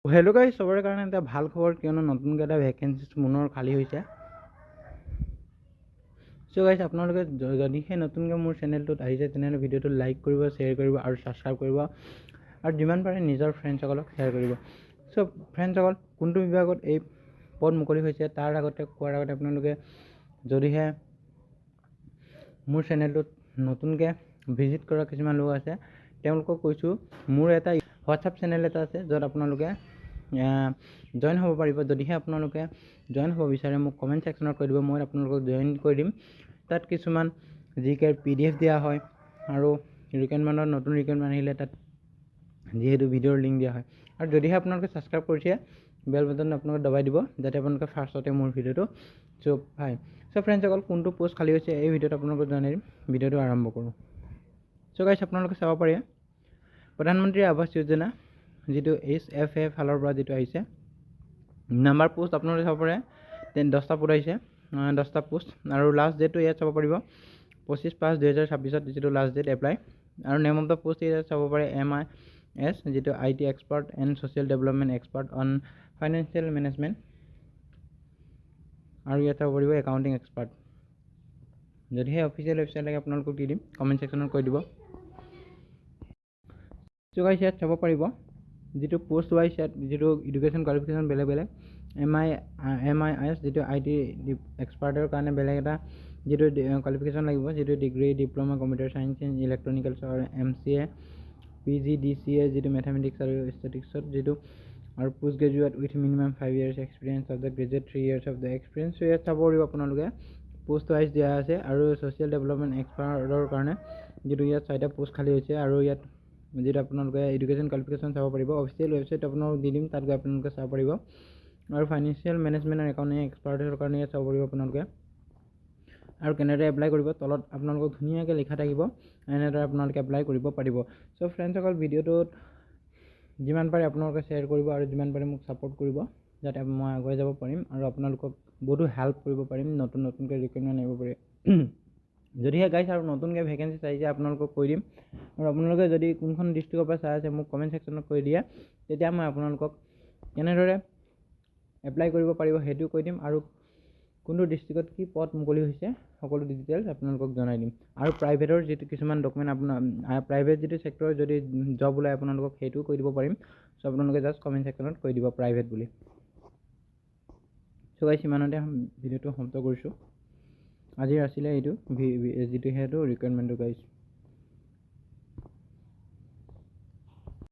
Hello' guys, চবৰে কাৰণে এটা ভাল খবৰ, কিয়নো নতুনকৈ এটা ভেকেঞ্চিছ পুনৰ খালী হৈছে। চ' গাইজ, আপোনালোকে যদিহে নতুনকৈ মোৰ চেনেলটোত আহিছে তেনেহ'লে ভিডিঅ'টো লাইক কৰিব, শ্বেয়াৰ কৰিব আৰু ছাবস্ক্ৰাইব কৰিব, আৰু যিমান পাৰে নিজৰ ফ্ৰেণ্ডসকলক শ্বেয়াৰ কৰিব। চ' ফ্ৰেণ্ডসকল, কোনটো বিভাগত এই পদ মুকলি হৈছে তাৰ আগতে কোৱাৰ আগতে আপোনালোকে যদিহে মোৰ চেনেলটোত নতুনকৈ ভিজিট কৰা কিছুমান লোক আছে, তেওঁলোকক কৈছোঁ, মোৰ এটা হোৱাটছআপ চেনেল এটা আছে য'ত আপোনালোকে জইন হ'ব পাৰিব। যদিহে আপোনালোকে জইন হ'ব বিচাৰে মোক কমেণ্ট ছেকশ্যনত কৈ দিব, মই আপোনালোকক জইন কৰি দিম। তাত কিছুমান জিকে PDF দিয়া হয়, আৰু ৰিকুৱাৰমেণ্টত নতুন ৰিকুৱাৰমেণ্ট আহিলে তাত যিহেতু ভিডিঅ'ৰ লিংক দিয়া হয়। আৰু যদিহে আপোনালোকে ছাবস্ক্ৰাইব কৰিছে, বেল বাটন আপোনালোকে দবাই দিব যাতে আপোনালোকে ফাৰ্ষ্টতে মোৰ ভিডিঅ'টো পায়। চ' ফ্ৰেণ্ডসকল, কোনটো পষ্ট খালী হৈছে এই ভিডিঅ'ত আপোনালোকক জনাই দিম। ভিডিঅ'টো আৰম্ভ কৰোঁ। চ' গাইজ, আপোনালোকে চাব পাৰে প্ৰধানমন্ত্ৰী আৱাস যোজনা যিটো HFA ফালৰ পৰা যিটো আহিছে নাম্বাৰ পোষ্ট আপোনালোকে চাব পাৰে 10টা পোষ্ট আহিছে, 10টা পোষ্ট, আৰু লাষ্ট ডেটটো ইয়াত চাব পাৰিব 25/5/2026 যিটো লাষ্ট ডেট এপ্লাই। আৰু নেম অফ দ্য পোষ্ট ইয়াত চাব পাৰে MIS যিটো IT expert and social development expert on financial management, আৰু ইয়াত চাব পাৰিব একাউণ্টিং এক্সপাৰ্ট। যদিহে অফিচিয়েল ৱেবছাইট লাগে আপোনালোকক দি দিম, কমেণ্ট ছেকশ্যনত কৈ দিব। চ' গাইজ, ইয়াত চাব পাৰিব যিটো পোষ্ট ৱাইজ ইয়াত যিটো এডুকেশ্যন কোৱালিফিকেশ্যন বেলেগ বেলেগ। MIS যিটো IT এক্সপাৰ্টৰ কাৰণে বেলেগ এটা যিটো কোৱালিফিকেশ্যন লাগিব, যিটো degree, diploma computer science and electronics, আৰু MCA, PGDCA যিটো মেথামেটিক্স আৰু ষ্টেটিক্সত যিটো, আৰু post graduate with minimum 5 years experience of the graduate 3 years of the experience. ইয়াত চাব পাৰিব আপোনালোকে পোষ্ট ৱাইজ দিয়া আছে। আৰু ছ'চিয়েল ডেভেলপমেণ্ট এক্সপাৰ্টৰ কাৰণে যিটো ইয়াত 4টা পোষ্ট খালী হৈছে, আৰু ইয়াত যিটো আপোনালোকে এডুকেশ্যন কোৱালিফিকেশ্যন চাব পাৰিব। অফিচিয়েল ৱেবছাইট আপোনালোক দি দিম, তাত গৈ আপোনালোকে চাব পাৰিব। আৰু ফাইনেন্সিয়েল মেনেজমেণ্ট আৰু একাউণ্টিং এক্সপাৰ্টৰ কাৰণে ইয়াত চাব পাৰিব আপোনালোকে, আৰু কেনেদৰে এপ্লাই কৰিব তলত আপোনালোকক ধুনীয়াকৈ লিখা থাকিব, এনেদৰে আপোনালোকে এপ্লাই কৰিব পাৰিব। চ' ফ্ৰেণ্ডসকল, ভিডিঅ'টোত যিমান পাৰে আপোনালোকে শ্বেয়াৰ কৰিব আৰু যিমান পাৰে মোক ছাপোৰ্ট কৰিব, যাতে মই আগুৱাই যাব পাৰিম আৰু আপোনালোকক বহুতো হেল্প কৰিব পাৰিম, নতুনকৈ ৰিকুৱাৰমেণ্ট আহিব পাৰে। যদিহে গাইজ আৰু নতুনকৈ ভেকেঞ্চিছ আহিছে আপোনালোকক কৈ দিম, আৰু আপোনালোকে যদি কোনখন ডিষ্ট্ৰিক্টৰ পৰা চাই আছে মোক কমেণ্ট ছেকশ্যনত কৈ দিয়ে, তেতিয়া মই আপোনালোকক কেনেদৰে এপ্লাই কৰিব পাৰিব সেইটো কৈ দিম, আৰু কোনটো ডিষ্ট্ৰিক্টত কি পদ মুকলি হৈছে সকলো ডিটেইলছ আপোনালোকক জনাই দিম। আৰু প্ৰাইভেটৰ যিটো কিছুমান ডকুমেণ্ট আপোনাৰ প্ৰাইভেট যিটো ছেক্টৰৰ যদি জব ওলায় আপোনালোকক সেইটোও কৈ দিব পাৰিম। চ' আপোনালোকে জাষ্ট কমেণ্ট ছেকশ্যনত কৈ দিব প্ৰাইভেট বুলি। চ' গাইজ, ইমানতে ভিডিঅ'টো সমাপ্ত কৰিছোঁ। আজিৰ আছিলে এইটো যিটো সেইটো ৰিকুৱাৰমেণ্টটো গাইজ।